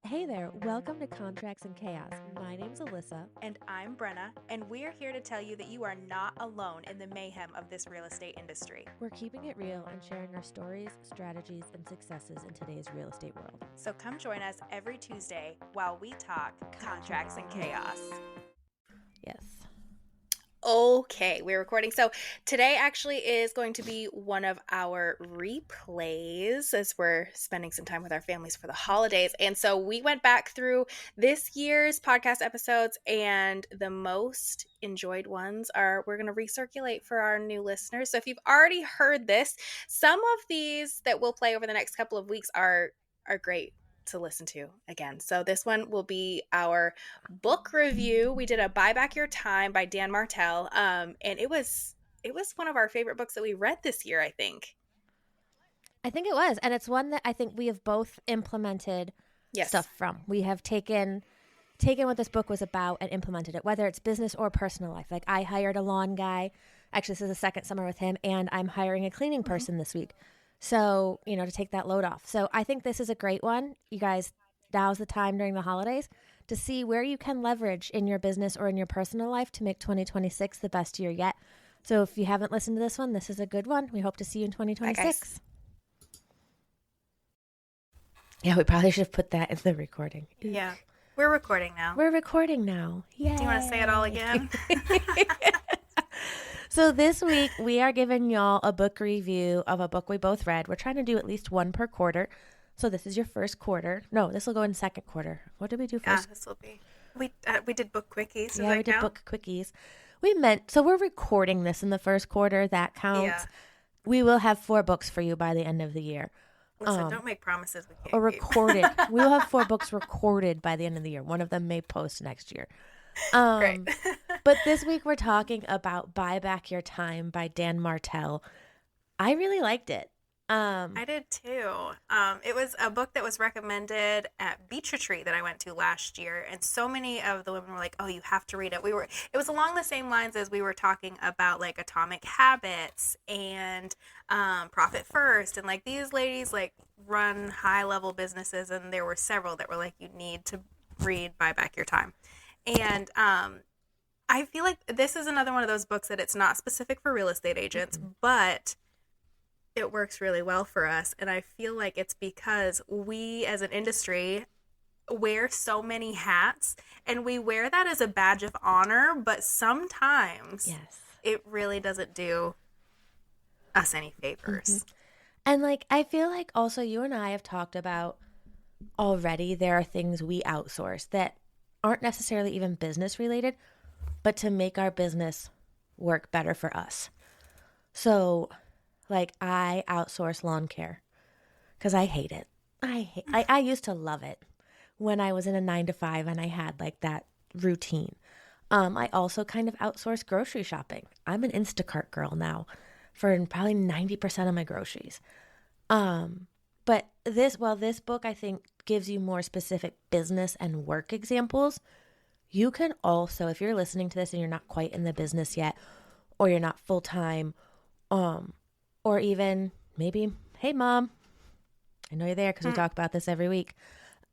Hey there, welcome to Contracts and Chaos. My name's Alyssa. And I'm Brenna, and we're here to tell you that you are not alone in the mayhem of this real estate industry. We're keeping it real and sharing our stories, strategies, and successes in today's real estate world. So come join us every Tuesday while we talk contracts and chaos. Yes. Okay, we're recording. So today actually is going to be one of our replays as we're spending some time with our families for the holidays. And so we went back through this year's podcast episodes, and the most enjoyed ones we're going to recirculate for our new listeners. So if you've already heard this, some of these that we'll play over the next couple of weeks are great to listen to again. So this one will be our book review. We did a Buy Back Your Time by Dan Martell, and it was one of our favorite books that we read this year, I think. I think it was, and it's one that I think we have both implemented stuff from. We have taken what this book was about and implemented it, whether it's business or personal life. Like I hired a lawn guy. Actually, this is the second summer with him, and I'm hiring a cleaning person this week. So, to take that load off. So I think this is a great one. You guys, now's the time during the holidays to see where you can leverage in your business or in your personal life to make 2026 the best year yet. So if you haven't listened to this one, this is a good one. We hope to see you in 2026. Yeah, we probably should have put that in the recording. Yeah, we're recording now. Yay. Do you want to say it all again? So this week, we are giving y'all a book review of a book we both read. We're trying to do at least one per quarter. So this is your first quarter. No, this will go in second quarter. What did we do first? Yeah, this will be. We did book quickies. Yeah, we did book quickies. So we're recording this in the first quarter. That counts. Yeah. We will have 4 books for you by the end of the year. Listen, don't make promises we can't or recorded. We will have 4 books recorded by the end of the year. One of them may post next year. Great. But this week we're talking about Buy Back Your Time by Dan Martell. I really liked it. I did too. It was a book that was recommended at Beach Retreat that I went to last year, and so many of the women were like, "Oh, you have to read it." It was along the same lines as we were talking about like Atomic Habits and Profit First, and like these ladies like run high level businesses, and there were several that were like, "You need to read Buy Back Your Time." And I feel like this is another one of those books that it's not specific for real estate agents, but it works really well for us. And I feel like it's because we as an industry wear so many hats, and we wear that as a badge of honor, but sometimes it really doesn't do us any favors. Mm-hmm. And like, I feel like also you and I have talked about already, there are things we outsource that aren't necessarily even business related, but to make our business work better for us. So like I outsource lawn care because I hate it. I used to love it when I was in a 9-to-5 and I had like that routine. I also kind of outsource grocery shopping. I'm an Instacart girl now for probably 90% of my groceries. But this book I think gives you more specific business and work examples. You can also, if you're listening to this and you're not quite in the business yet, or you're not full-time, or even maybe, hey mom, I know you're there because we talk about this every week.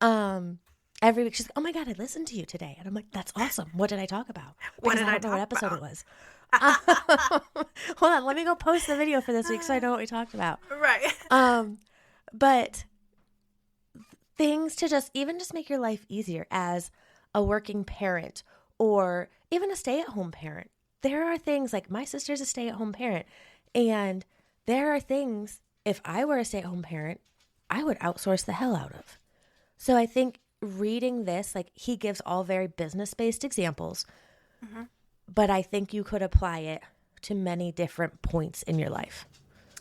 Every week she's like, oh my God, I listened to you today. And I'm like, that's awesome. What did I talk about? Because I don't know what episode it was. Hold on, let me go post the video for this week so I know what we talked about. Right. But things to just make your life easier as a working parent or even a stay-at-home parent. There are things like my sister's a stay-at-home parent, and there are things, if I were a stay-at-home parent, I would outsource the hell out of. So I think reading this, like he gives all very business-based examples, but I think you could apply it to many different points in your life.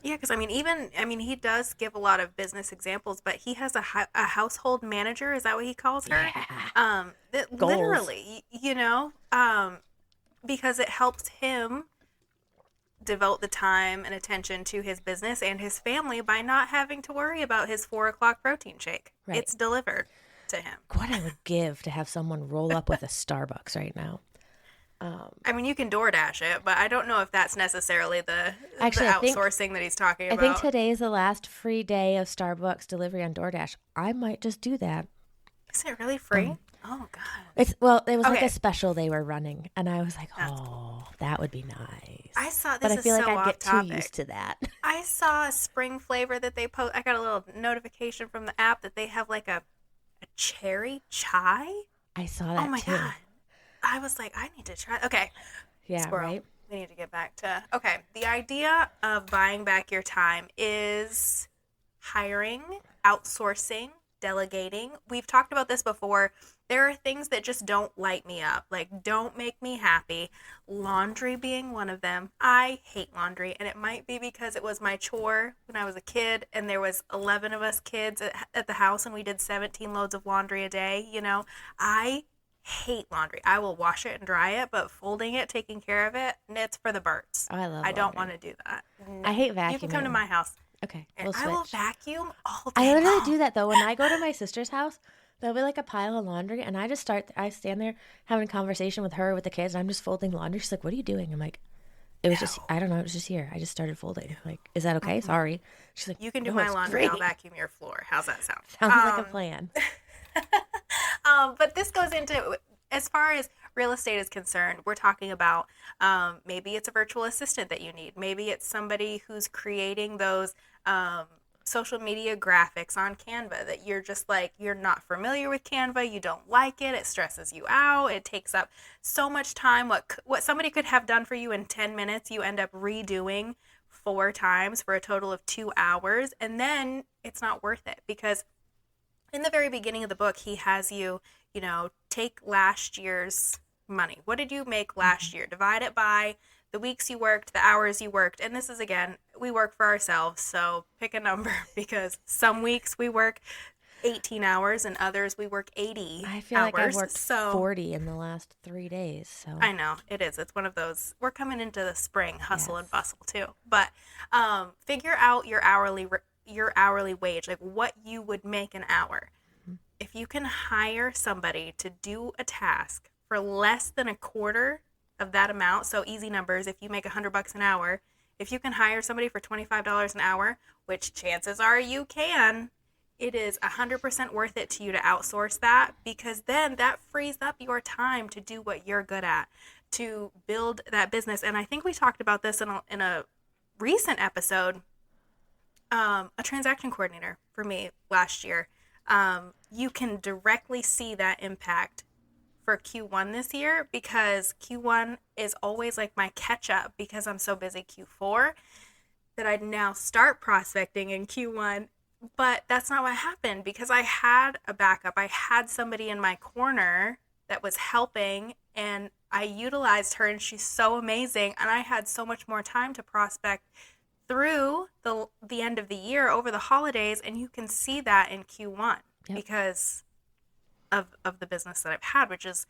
Yeah, because he does give a lot of business examples, but he has a household manager. Is that what he calls her? Yeah. That literally, because it helps him devote the time and attention to his business and his family by not having to worry about his 4:00 protein shake. Right. It's delivered to him. What I would give to have someone roll up with a Starbucks right now. You can DoorDash it, but I don't know if that's necessarily the outsourcing that he's talking about. I think today is the last free day of Starbucks delivery on DoorDash. I might just do that. Is it really free? Oh God. It was like a Okay, special they were running, and I was like, that's cool. oh, that would be nice. I saw But this I is feel like so I'd off get too topic. used to that. I saw a spring flavor that they post. I got a little notification from the app that they have like a cherry chai. I saw Oh that my too. God. I was like, I need to try. Okay, Yeah, squirrel. right? We need to get back to. Okay, the idea of buying back your time is hiring, outsourcing, delegating. We've talked about this before. There are things that just don't light me up, like don't make me happy. Laundry being one of them. I hate laundry, and it might be because it was my chore when I was a kid, and there was 11 of us kids at the house, and we did 17 loads of laundry a day. I hate laundry. I will wash it and dry it, but folding it, taking care of it, it's for the birds. Oh, I love I don't want laundry. to do that. No. I hate You can come to vacuuming. my house Okay, and we'll I will switch. vacuum all I day literally long. do that though. When I go to my sister's house, there'll be like a pile of laundry, and I stand there having a conversation with her, with the kids, and I'm just folding laundry. She's like, "What are you doing?" I'm like, "It was just, No. I don't know, it was just here. I just started folding." I'm like, "Is that okay? Sorry." She's like, You can do "No, my it's laundry. I'll great." vacuum your floor. How's that sound? Sounds like a plan. But this goes into, as far as real estate is concerned, we're talking about maybe it's a virtual assistant that you need. Maybe it's somebody who's creating those social media graphics on Canva that you're just like, you're not familiar with Canva, you don't like it, it stresses you out, it takes up so much time. What somebody could have done for you in 10 minutes, you end up redoing 4 times for a total of 2 hours, and then it's not worth it because in the very beginning of the book, he has you take last year's money. What did you make last year? Divide it by the weeks you worked, the hours you worked. And this is, again, we work for ourselves. So pick a number because some weeks we work 18 hours and others we work 80 I feel like I've hours. worked So 40 in the last 3 days. So I know it is. It's one of those. We're coming into the spring hustle and yes. bustle too. But figure out your hourly wage, like what you would make an hour. If you can hire somebody to do a task for less than a quarter of that amount, so easy numbers, if you make $100 an hour, if you can hire somebody for $25 an hour, which chances are you can, it is 100% worth it to you to outsource that because then that frees up your time to do what you're good at, to build that business. And I think we talked about this in a recent episode, a transaction coordinator for me last year. You can directly see that impact for Q1 this year because Q1 is always like my catch up because I'm so busy Q4 that I now start prospecting in Q1. But that's not what happened because I had a backup. I had somebody in my corner that was helping and I utilized her and she's so amazing. And I had so much more time to prospect through the end of the year over the holidays. And you can see that in Q1 Yep. because of the business that I've had, which is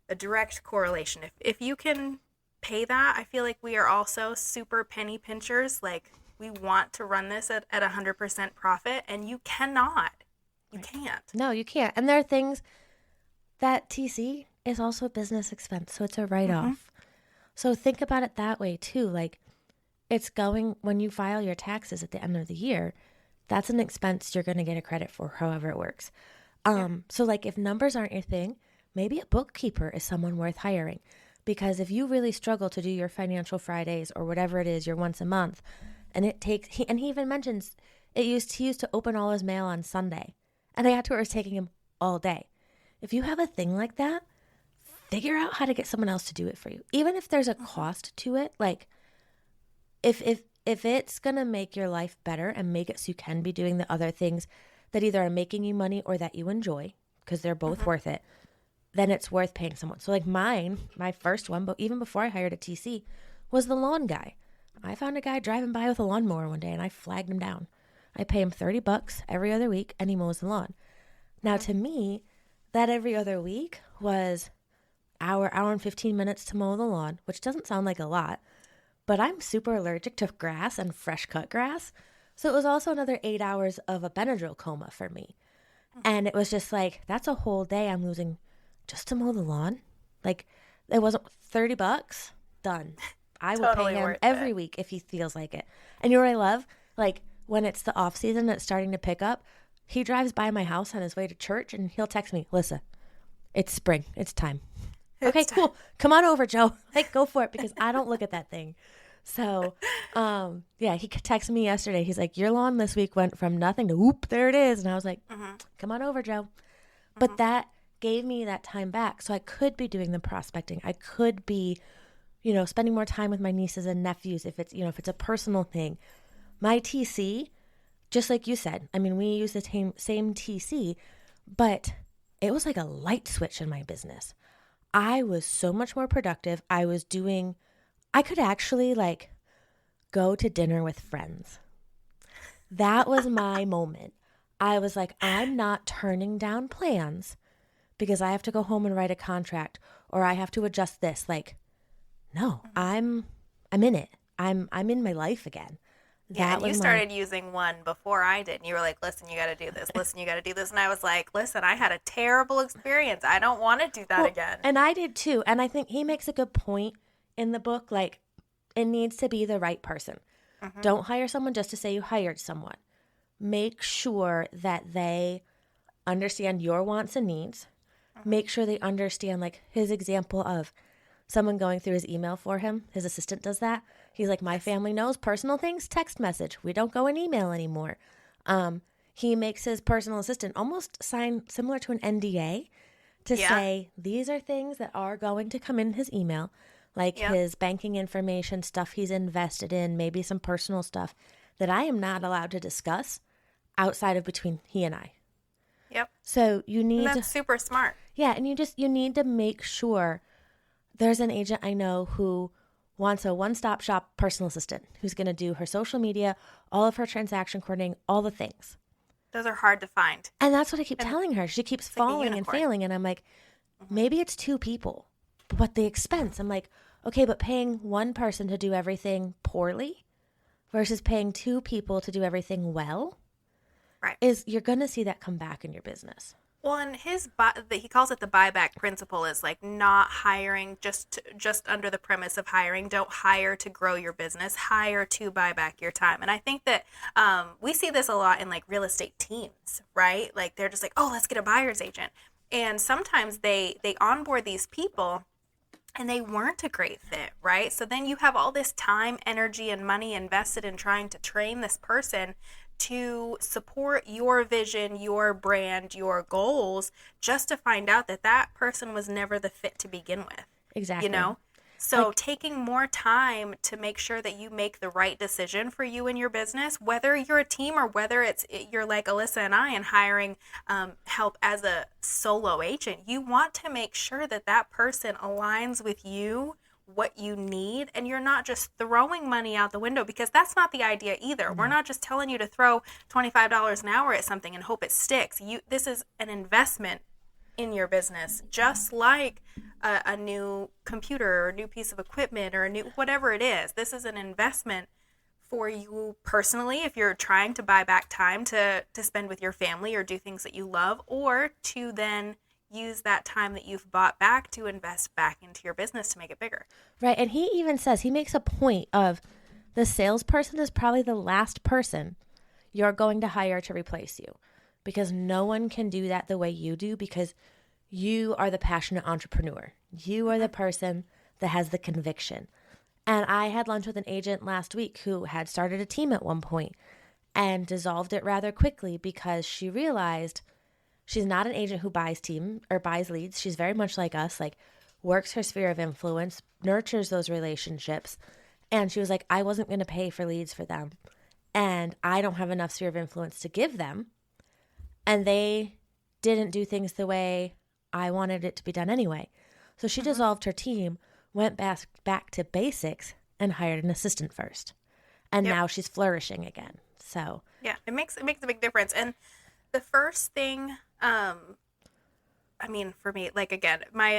a direct correlation. If you can pay that, I feel like we are also super penny pinchers. Like we want to run this at 100% profit and you cannot. You can't. No, you can't. And there are things that TC is also a business expense, so it's a write-off. So think about it that way too. Like it's going when you file your taxes at the end of the year, that's an expense you're going to get a credit for, however it works. So like if numbers aren't your thing, maybe a bookkeeper is someone worth hiring. Because if you really struggle to do your financial Fridays or whatever it is, your once a month, and it takes, he even mentions he used to open all his mail on Sunday, and I got to where it was taking him all day. If you have a thing like that, figure out how to get someone else to do it for you. Even if there's a cost to it, like if it's gonna make your life better and make it so you can be doing the other things that either are making you money or that you enjoy, because they're both worth it, then it's worth paying someone. So like my first one, but even before I hired a TC, was the lawn guy. I found a guy driving by with a lawnmower one day and I flagged him down. I pay him $30 every other week and he mows the lawn. Now to me, that every other week was hour and 15 minutes to mow the lawn, which doesn't sound like a lot, but I'm super allergic to grass and fresh cut grass. So it was also another 8 hours of a Benadryl coma for me. And it was just like, that's a whole day I'm losing just to mow the lawn. Like it wasn't $30, done. I will Totally pay him worth every it. week if he feels like it. And you know what I love? Like when it's the off season, it's starting to pick up. He drives by my house on his way to church and he'll text me, Lisa, it's spring. It's time. Okay, cool. Come on over, Joe. Like, go for it because I don't look at that thing. So, yeah, he texted me yesterday. He's like, your lawn this week went from nothing to whoop, there it is. And I was like, come on over, Joe. But that gave me that time back. So I could be doing the prospecting. I could be, spending more time with my nieces and nephews if it's a personal thing. My TC, just like you said, I mean, we use the same TC, but it was like a light switch in my business. I was so much more productive. I could actually like go to dinner with friends. That was my moment. I was like, I'm not turning down plans because I have to go home and write a contract or I have to adjust this. Like, no, I'm in it. I'm in my life again. Yeah, and you started using one before I did. And you were like, listen, you got to do this. Listen, you got to do this. And I was like, listen, I had a terrible experience. I don't want to do that again. And I did too. And I think he makes a good point in the book. Like, it needs to be the right person. Don't hire someone just to say you hired someone. Make sure that they understand your wants and needs. Make sure they understand, like his example of someone going through his email for him. His assistant does that. He's like, my family knows personal things, text message. We don't go in email anymore. He makes his personal assistant almost sign similar to an NDA to say, these are things that are going to come in his email, like his banking information, stuff he's invested in, maybe some personal stuff that I am not allowed to discuss outside of between he and I. Yep. So that's super smart. Yeah. And you need to make sure. There's an agent I know who wants a one-stop shop personal assistant who's going to do her social media, all of her transaction coordinating, all the things. Those are hard to find. And that's what I keep telling her. She keeps falling and failing. And I'm like, maybe it's 2 people, but the expense. I'm like, okay, but paying one person to do everything poorly versus paying 2 people to do everything well, right? You're going to see that come back in your business. Well, and he calls it the buyback principle is like not hiring just under the premise of hiring. Don't hire to grow your business. Hire to buy back your time. And I think that we see this a lot in like real estate teams, right? Like they're just like, oh, let's get a buyer's agent. And sometimes they onboard these people and they weren't a great fit, right? So then you have all this time, energy, and money invested in trying to train this person to support your vision, your brand, your goals, just to find out that that person was never the fit to begin with. Exactly. So taking more time to make sure that you make the right decision for you and your business, whether you're a team or whether you're like Alyssa and I and hiring help as a solo agent, you want to make sure that that person aligns with you, what you need, and you're not just throwing money out the window, because that's not the idea either. We're not just telling you to throw $25 an hour at something and hope it sticks. This is an investment in your business, just like a new computer or a new piece of equipment or a new whatever it is. This is an investment for you personally if you're trying to buy back time to spend with your family or do things that you love, or to then use that time that you've bought back to invest back into your business to make it bigger. Right. And he even says, he makes a point of the salesperson is probably the last person you're going to hire to replace you, because no one can do that the way you do, because you are the passionate entrepreneur. You are the person that has the conviction. And I had lunch with an agent last week who had started a team at one point and dissolved it rather quickly because she realized she's not an agent who buys leads. She's very much like us, like works her sphere of influence, nurtures those relationships. And she was like, I wasn't going to pay for leads for them. And I don't have enough sphere of influence to give them. And they didn't do things the way I wanted it to be done anyway. So she dissolved her team, went back to basics, and hired an assistant first. And now she's flourishing again. So yeah, it makes a big difference. And the first thing, I mean, for me, like, again, my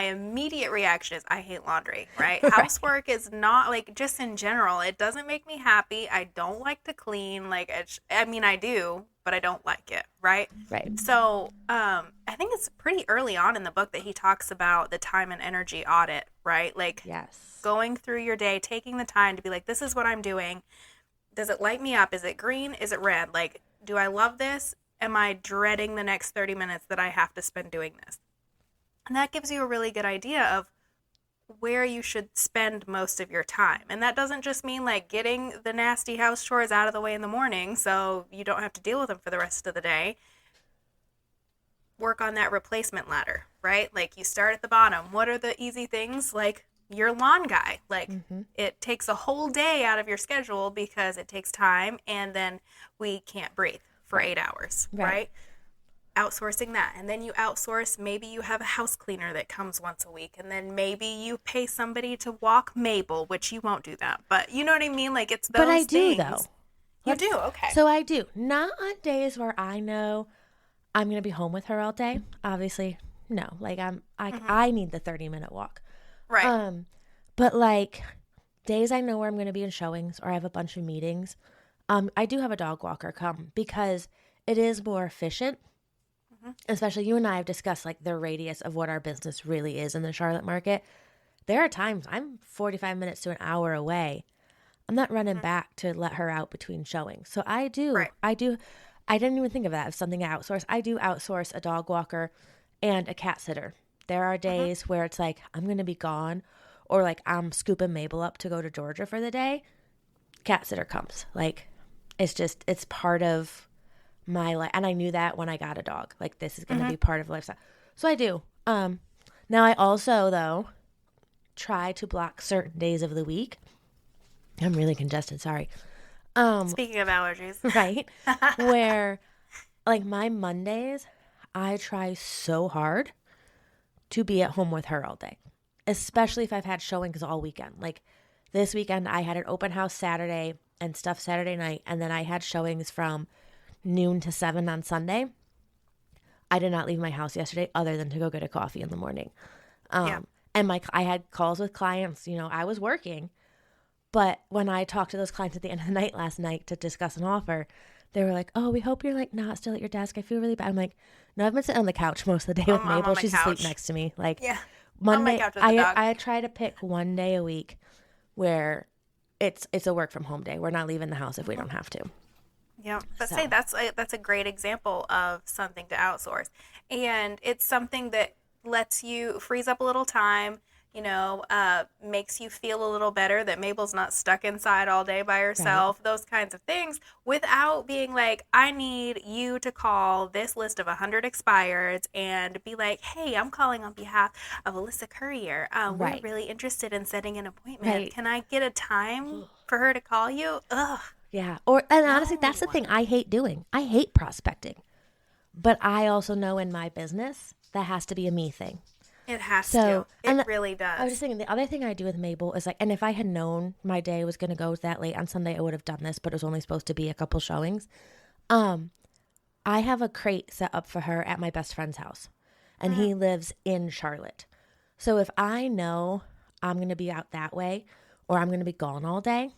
immediate reaction is I hate laundry, right? Housework is not, like, just in general, it doesn't make me happy. I don't like to clean. Like, I do, but I don't like it, right? Right. So I think it's pretty early on in the book that he talks about the time and energy audit, right? Like, yes, going through your day, taking the time to be like, this is what I'm doing. Does it light me up? Is it green? Is it red? Like, Do I love this? Am I dreading the next 30 minutes that I have to spend doing this? And that gives you a really good idea of where you should spend most of your time. And that doesn't just mean like getting the nasty house chores out of the way in the morning so you don't have to deal with them for the rest of the day. Work on that replacement ladder, right? Like you start at the bottom. What are the easy things? Like your lawn guy. Like it takes a whole day out of your schedule because it takes time, and then we can't breathe for 8 hours, right? Outsourcing that. And then you outsource, maybe you have a house cleaner that comes once a week, and then maybe you pay somebody to walk Mabel, which you won't do that, but you know what I mean? Like it's those But I do things. though. You do? Okay. So I do. Not on days where I know I'm going to be home with her all day. Obviously, no. Like I need the 30-minute walk. Right. But like days I know where I'm going to be in showings or I have a bunch of meetings, I do have a dog walker come because it is more efficient. Especially you and I have discussed like the radius of what our business really is in the Charlotte market. There are times I'm 45 minutes to an hour away. I'm not running back to let her out between showings. So I do. Right. I didn't even think of that as something I outsource. I do outsource a dog walker and a cat sitter. There are days where it's like I'm going to be gone, or like I'm scooping Mabel up to go to Georgia for the day. Cat sitter comes. Like it's part of my life, and I knew that when I got a dog. Like this is going to be part of lifestyle. So I do. Now I also though try to block certain days of the week. I'm really congested. Sorry. Speaking of allergies, Right? Where like my Mondays, I try so hard to be at home with her all day, especially if I've had showings all weekend. Like this weekend, I had an open house Saturday and stuff Saturday night, and then I had showings from noon to 7 on Sunday. I did not leave my house yesterday other than to go get a coffee in the morning. And I had calls with clients. You know, I was working, but when I talked to those clients at the end of the night last night to discuss an offer, they were like, "Oh, we hope you're like not still at your desk. I feel really bad." I'm like, "No, I've been sitting on the couch most of the day with Mabel. She's asleep next to me." Like Monday, I try to pick one day a week where it's a work from home day. We're not leaving the house if we don't have to. Yeah, but say that's a great example of something to outsource, and it's something that lets you frees up a little time. You know, makes you feel a little better that Mabel's not stuck inside all day by herself. Right. Those kinds of things, without being like, I need you to call this list of 100 expireds and be like, hey, I'm calling on behalf of Alyssa Courier. We're really interested in setting an appointment. Right. Can I get a time for her to call you? Ugh. Yeah. And honestly, that's the thing I hate doing. I hate prospecting. But I also know in my business that has to be a me thing. It has to. It really does. I was just thinking the other thing I do with Mabel is like, and if I had known my day was going to go that late on Sunday, I would have done this, but it was only supposed to be a couple showings. I have a crate set up for her at my best friend's house, and he lives in Charlotte. So if I know I'm going to be out that way or I'm going to be gone all day,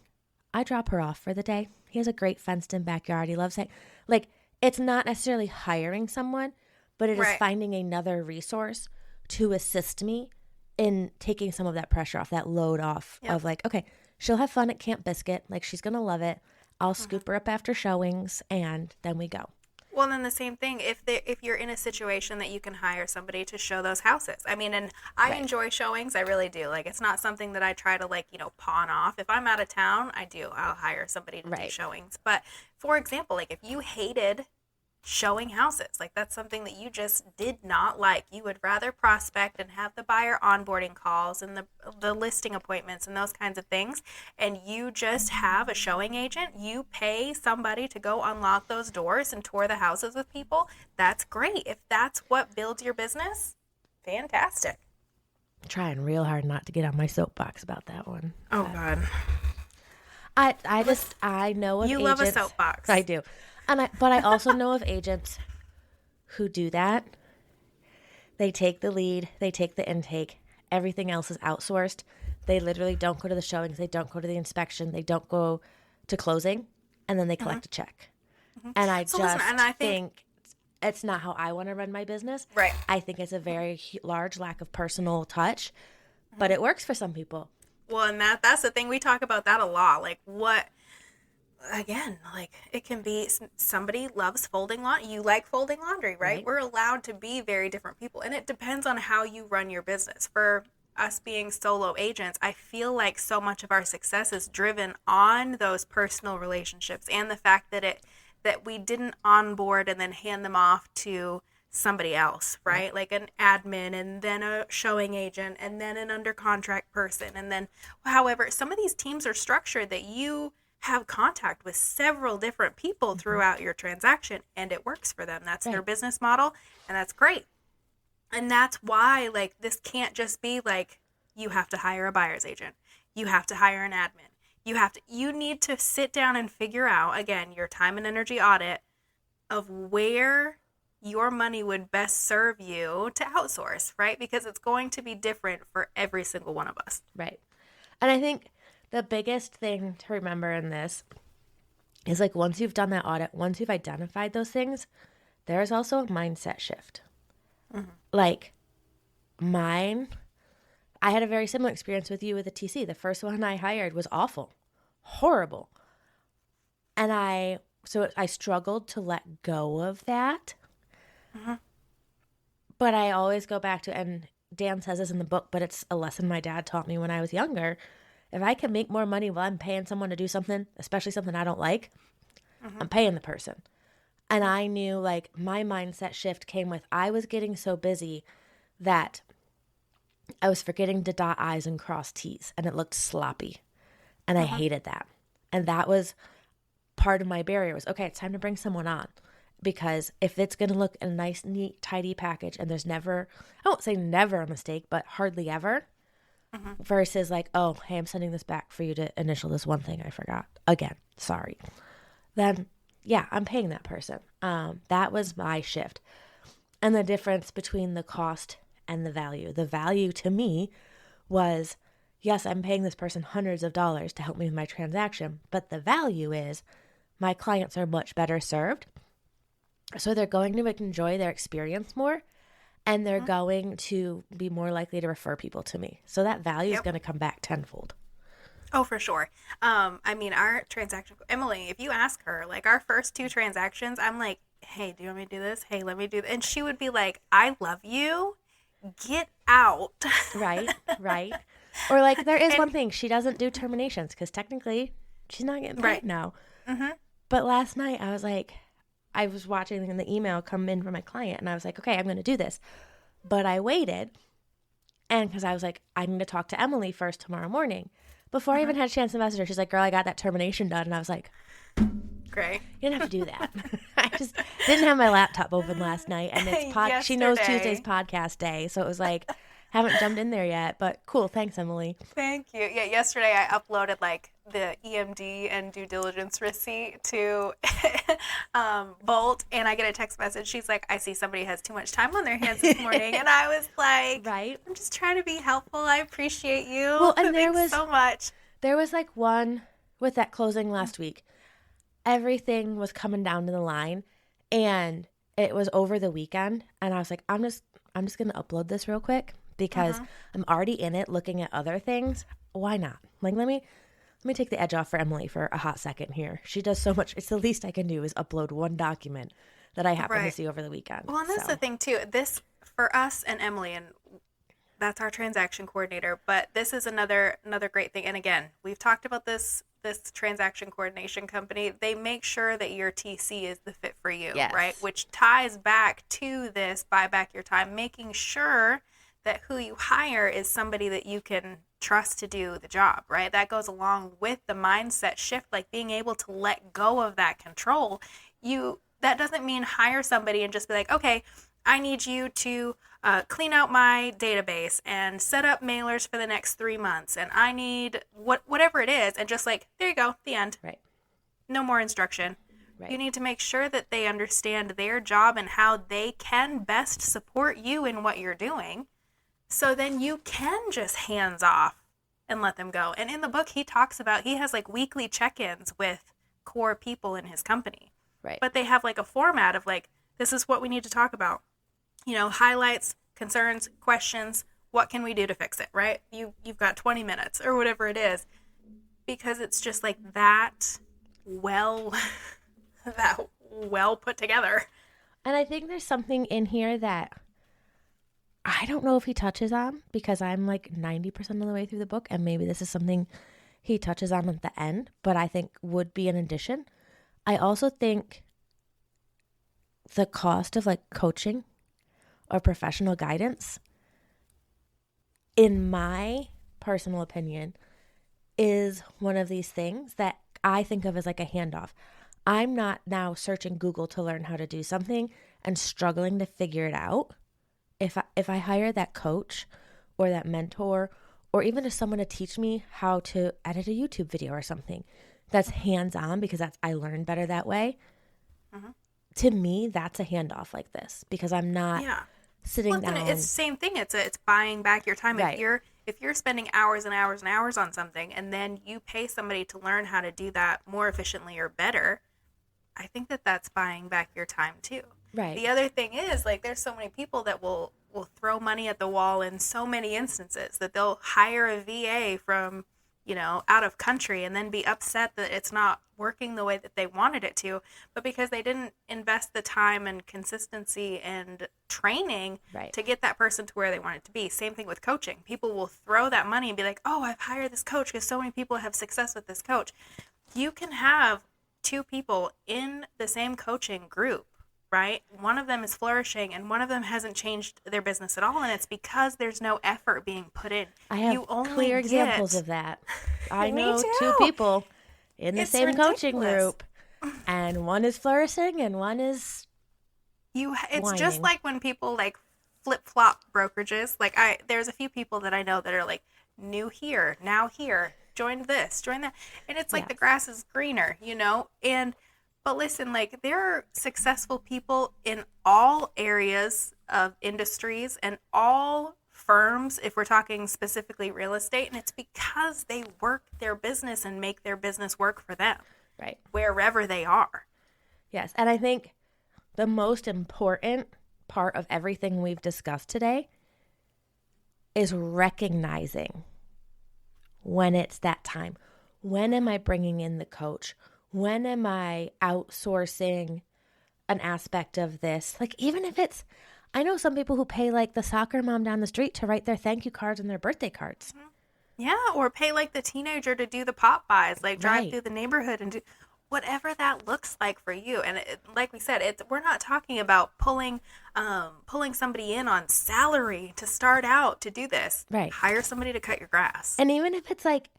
I drop her off for the day. He has a great fenced-in backyard. He loves it. Like, it's not necessarily hiring someone, but it is finding another resource to assist me in taking some of that pressure off, that load off of like, okay, she'll have fun at Camp Biscuit. Like, she's going to love it. I'll scoop her up after showings, and then we go. Well, then the same thing, if you're in a situation that you can hire somebody to show those houses. I mean, and I enjoy showings. I really do. Like, it's not something that I try to, like, you know, pawn off. If I'm out of town, I'll hire somebody to do showings. But, for example, like, if you hated showing houses, like that's something that you just did not like, you would rather prospect and have the buyer onboarding calls and the listing appointments and those kinds of things, and you just have a showing agent, you pay somebody to go unlock those doors and tour the houses with people, that's great. If that's what builds your business, fantastic. I'm trying real hard not to get on my soapbox about that one. Oh God. I know of you agents, love a soapbox. I do. But I also know of agents who do that. They take the lead, they take the intake, everything else is outsourced. They literally don't go to the showings, they don't go to the inspection, they don't go to closing, and then they collect a check. And I think it's not how I want to run my business. Right. I think it's a very large lack of personal touch, but it works for some people. Well, and that's the thing, we talk about that a lot. Like, again, like it can be somebody loves folding laundry. You like folding laundry, right? Right. We're allowed to be very different people, and it depends on how you run your business. For us being solo agents, I feel like so much of our success is driven on those personal relationships and the fact that we didn't onboard and then hand them off to somebody else, Right. right? Like an admin and then a showing agent and then an under contract person. And then, however, some of these teams are structured that you have contact with several different people Mm-hmm. throughout your transaction and it works for them. That's their Right. business model and that's great. And that's why, like, this can't just be like, you have to hire a buyer's agent, you have to hire an admin. You need to sit down and figure out, again, your time and energy audit of where your money would best serve you to outsource, right? Because it's going to be different for every single one of us. Right. And I think the biggest thing to remember in this is like once you've done that audit, once you've identified those things, there is also a mindset shift. Mm-hmm. Like mine, I had a very similar experience with you with the TC. The first one I hired was awful, horrible. And I struggled to let go of that. Mm-hmm. But I always go back to, and Dan says this in the book, but it's a lesson my dad taught me when I was younger. If I can make more money while I'm paying someone to do something, especially something I don't like, Mm-hmm. I'm paying the person. And I knew like my mindset shift came with I was getting so busy that I was forgetting to dot I's and cross T's, and it looked sloppy. And I Mm-hmm. hated that. And that was part of my barrier was, okay, it's time to bring someone on. Because if it's going to look a nice, neat, tidy package and there's never, I won't say never a mistake, but hardly ever, Mm-hmm. versus like, oh, hey, I'm sending this back for you to initial this one thing I forgot. Again, sorry. Then, yeah, I'm paying that person. That was my shift. And the difference between the cost and the value. The value to me was, yes, I'm paying this person hundreds of dollars to help me with my transaction, but the value is my clients are much better served. So they're going to enjoy their experience more and they're Mm-hmm. going to be more likely to refer people to me. So that value is Yep. going to come back tenfold. Oh, for sure. I mean, our transaction, Emily, if you ask her, like our first two transactions, I'm like, hey, do you want me to do this? Hey, let me do this. And she would be like, I love you. Get out. Right, right. Or like there is And one thing, she doesn't do terminations because technically she's not getting right. paid now. Mm-hmm. But last night I was like, I was watching the email come in from my client and I was like, okay, I'm going to do this. But I waited and because I was like, I need to talk to Emily first tomorrow morning. Before I Mm-hmm. even had a chance to message her, she's like, girl, I got that termination done. And I was like, Great. you didn't have to do that. I just didn't have my laptop open last night and she knows Tuesday's Yesterday. podcast day. So it was like, haven't jumped in there yet, but cool. Thanks, Emily. Thank you. Yeah, yesterday I uploaded like the EMD and due diligence receipt to Bolt, and I get a text message. She's like, "I see somebody has too much time on their hands this morning," and I was like, Right. "I'm just trying to be helpful. I appreciate you. Well, and Thanks so much." there was like one with that closing last week. Everything was coming down to the line and it was over the weekend and I was like, I'm just going to upload this real quick because Mm-hmm. I'm already in it looking at other things. Why not? Like let me take the edge off for Emily for a hot second here. She does so much. It's the least I can do is upload one document that I happen to Right. see over the weekend. Well, and that's So, the thing too. This for us and Emily, and that's our transaction coordinator. But this is another great thing. And again, we've talked about this transaction coordination company. They make sure that your TC is the fit for you, yes. right? Which ties back to this buy back your time, making sure that who you hire is somebody that you can trust to do the job, right? That goes along with the mindset shift, like being able to let go of that control. That doesn't mean hire somebody and just be like, okay, I need you to clean out my database and set up mailers for the next 3 months, and I need whatever it is, and just like, there you go, the end. Right. No more instruction. Right. You need to make sure that they understand their job and how they can best support you in what you're doing. So then you can just hands off and let them go. And in the book, he talks about, he has like weekly check-ins with core people in his company. Right. But they have like a format of like, this is what we need to talk about. Highlights, concerns, questions, what can we do to fix it, right? You've got 20 minutes or whatever it is. Because it's just like that well that well put together. And I think there's something in here that I don't know if he touches on, because I'm like 90% of the way through the book, and maybe this is something he touches on at the end, but I think would be an addition. I also think the cost of like coaching or professional guidance, in my personal opinion, is one of these things that I think of as like a handoff. I'm not now searching Google to learn how to do something and struggling to figure it out. If I hire that coach or that mentor, or even just someone to teach me how to edit a YouTube video or something that's hands-on, because I learn better that way. Mm-hmm. To me, that's a handoff like this, because I'm not sitting down. It's the same thing. It's buying back your time. Right. If you're spending hours and hours and hours on something, and then you pay somebody to learn how to do that more efficiently or better, I think that's buying back your time too. Right. The other thing is, like, there's so many people that will throw money at the wall in so many instances, that they'll hire a VA from, out of country, and then be upset that it's not working the way that they wanted it to, but because they didn't invest the time and consistency and training to get that person to where they want it to be. Same thing with coaching. People will throw that money and be like, oh, I've hired this coach because so many people have success with this coach. You can have two people in the same coaching group, right? One of them is flourishing and one of them hasn't changed their business at all, and it's because there's no effort being put in. I have clear examples of that. I know two people in the same coaching group, and one is flourishing and one is it's whining. Just like when people like flip-flop brokerages. Like, there's a few people that I know that are like, new here, now here, join this, join that, and it's like the grass is greener, But listen, like, there are successful people in all areas of industries and all firms, if we're talking specifically real estate, and it's because they work their business and make their business work for them, right, wherever they are. Yes, and I think the most important part of everything we've discussed today is recognizing when it's that time. When am I bringing in the coach? When am I outsourcing an aspect of this? Like, even if it's, I know some people who pay like the soccer mom down the street to write their thank you cards and their birthday cards. Yeah, or pay like the teenager to do the pop buys, like drive through the neighborhood and do whatever that looks like for you. And like we said, we're not talking about pulling somebody in on salary to start out to do this. Right. Hire somebody to cut your grass. And even if it's like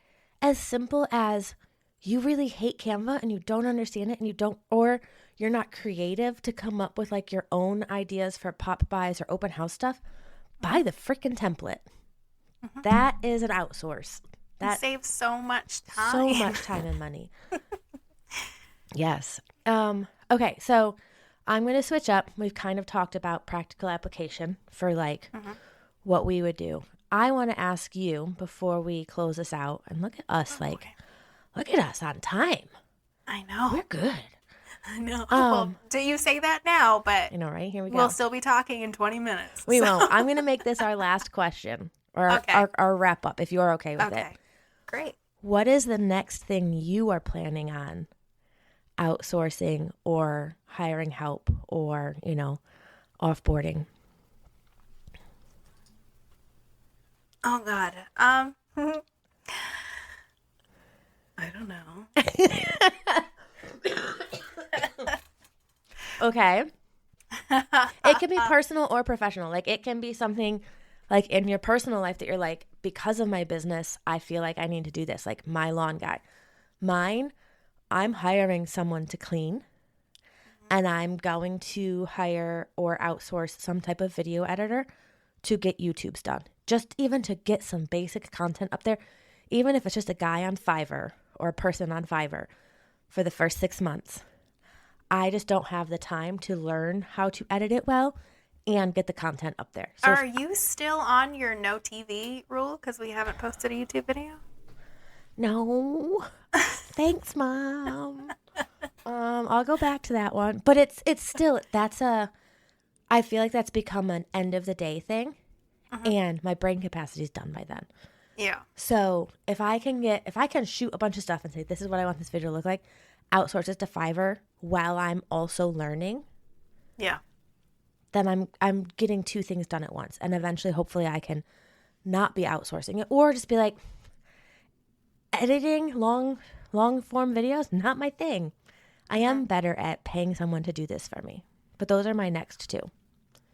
as simple as you really hate Canva and you don't understand it, and or you're not creative to come up with like your own ideas for pop buys or open house stuff, buy the freaking template. Mm-hmm. That is an outsource. That saves so much time. So much time and money. Yes. Okay, so I'm going to switch up. We've kind of talked about practical application for like what we would do. I want to ask you before we close this out, and look at us, look at us on time. I know. We're good. I know. Well, do you say that now? But right? Here we go. We'll still be talking in 20 minutes. We won't. I'm going to make this our last question, or our wrap up, if you're okay with it. Great. What is the next thing you are planning on outsourcing or hiring help or, offboarding? Oh, God. I don't know. Okay. It can be personal or professional. Like, it can be something like in your personal life that you're like, because of my business, I feel like I need to do this. Like my lawn guy. Mine, I'm hiring someone to clean, and I'm going to hire or outsource some type of video editor to get YouTubes done. Just even to get some basic content up there, even if it's just a guy on Fiverr or a person on Fiverr for the first 6 months. I just don't have the time to learn how to edit it well and get the content up there. So are you still on your no TV rule because we haven't posted a YouTube video? No. Thanks, Mom. I'll go back to that one. But it's still, I feel like that's become an end of the day thing. And my brain capacity is done by then. Yeah. So if I can shoot a bunch of stuff and say, this is what I want this video to look like, outsource it to Fiverr while I'm also learning, Yeah. then I'm getting two things done at once. And eventually, hopefully, I can not be outsourcing it, or just be like, editing long form videos, not my thing. I am better at paying someone to do this for me. But those are my next two.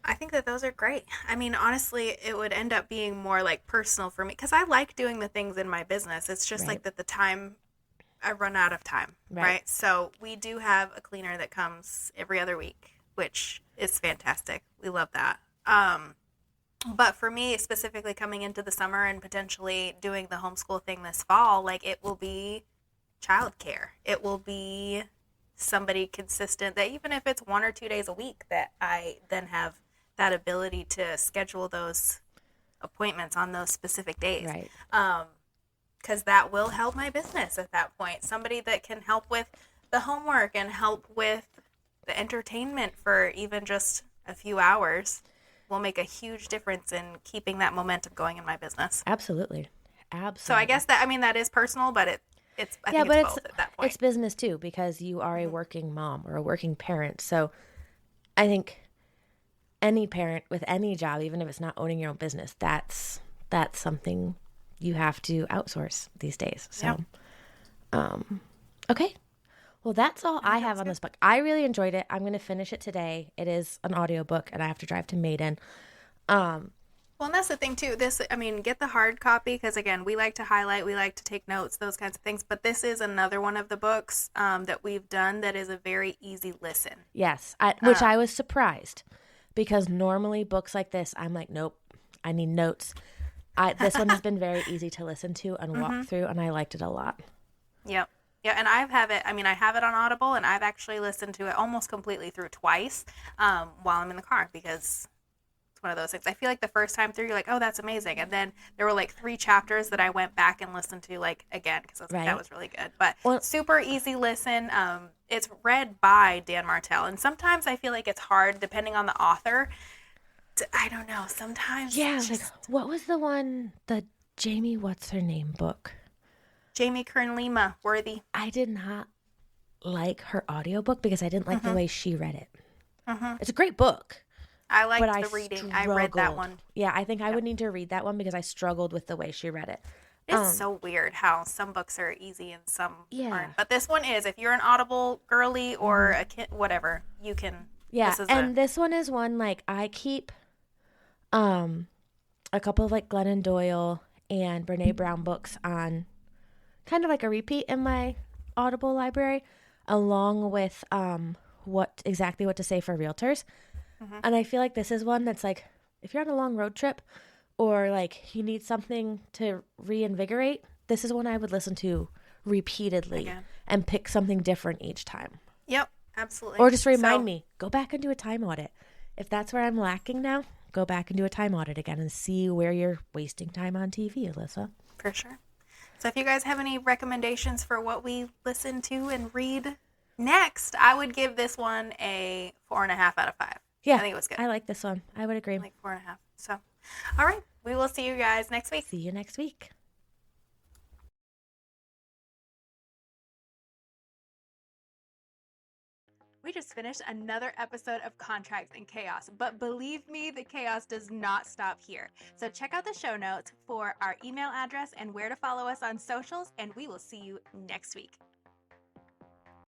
I think that those are great. I mean, honestly, it would end up being more like personal for me because I like doing the things in my business. It's just Right. like that the time, I run out of time, Right. right? So we do have a cleaner that comes every other week, which is fantastic. We love that. But for me, specifically coming into the summer and potentially doing the homeschool thing this fall, like it will be childcare. It will be somebody consistent that even if it's 1 or 2 days a week, that I then have that ability to schedule those appointments on those specific days. Right. Because that will help my business at that point. Somebody that can help with the homework and help with the entertainment for even just a few hours will make a huge difference in keeping that momentum going in my business. Absolutely. Absolutely. So I guess that, I mean, that is personal, but I think it's both at that point. It's business too, because you are a working mom or a working parent. So I think any parent with any job, even if it's not owning your own business, that's something you have to outsource these days. So, okay. Well, that's all I have on this book. I really enjoyed it. I'm going to finish it today. It is an audiobook and I have to drive to Maiden. Well, and that's the thing too. I mean, get the hard copy because again, we like to highlight, we like to take notes, those kinds of things. But this is another one of the books that we've done that is a very easy listen. Yes, which I was surprised because normally books like this, I'm like, nope, I need notes. This one has been very easy to listen to and walk through, and I liked it a lot. Yep. Yeah, and I have it on Audible, and I've actually listened to it almost completely through twice while I'm in the car because it's one of those things. I feel like the first time through, you're like, oh, that's amazing. And then there were like 3 chapters that I went back and listened to like again because I was like, that was really good. But super easy listen. It's read by Dan Martell. And sometimes I feel like it's hard depending on the author. I don't know. Sometimes. Yeah, like what was the Jamie what's her name book? Jamie Kern Lima, Worthy. I did not like her audiobook because I didn't like the way she read it. It's a great book. I liked the reading. I read that one. Yeah, I think I would need to read that one because I struggled with the way she read it. It's so weird how some books are easy and some aren't. But this one is. If you're an Audible girly or a kid, whatever, you can. Yeah, this one is one like I keep a couple of like Glennon Doyle and Brene Brown books on kind of like a repeat in my Audible library, along with what to say for realtors. And I feel like this is one that's like, if you're on a long road trip or like you need something to reinvigorate, this is one I would listen to repeatedly and pick something different each time. Yep, absolutely. Or just remind me, go back and do a time audit. If that's where I'm lacking now, go back and do a time audit again and see where you're wasting time on TV, Alyssa. For sure. So if you guys have any recommendations for what we listen to and read next, I would give this one a 4.5 out of 5. Yeah, I think it was good. I like this one. I would agree. Like 4.5. So, all right. We will see you guys next week. See you next week. We just finished another episode of Contracts and Chaos, but believe me, the chaos does not stop here. So check out the show notes for our email address and where to follow us on socials, and we will see you next week.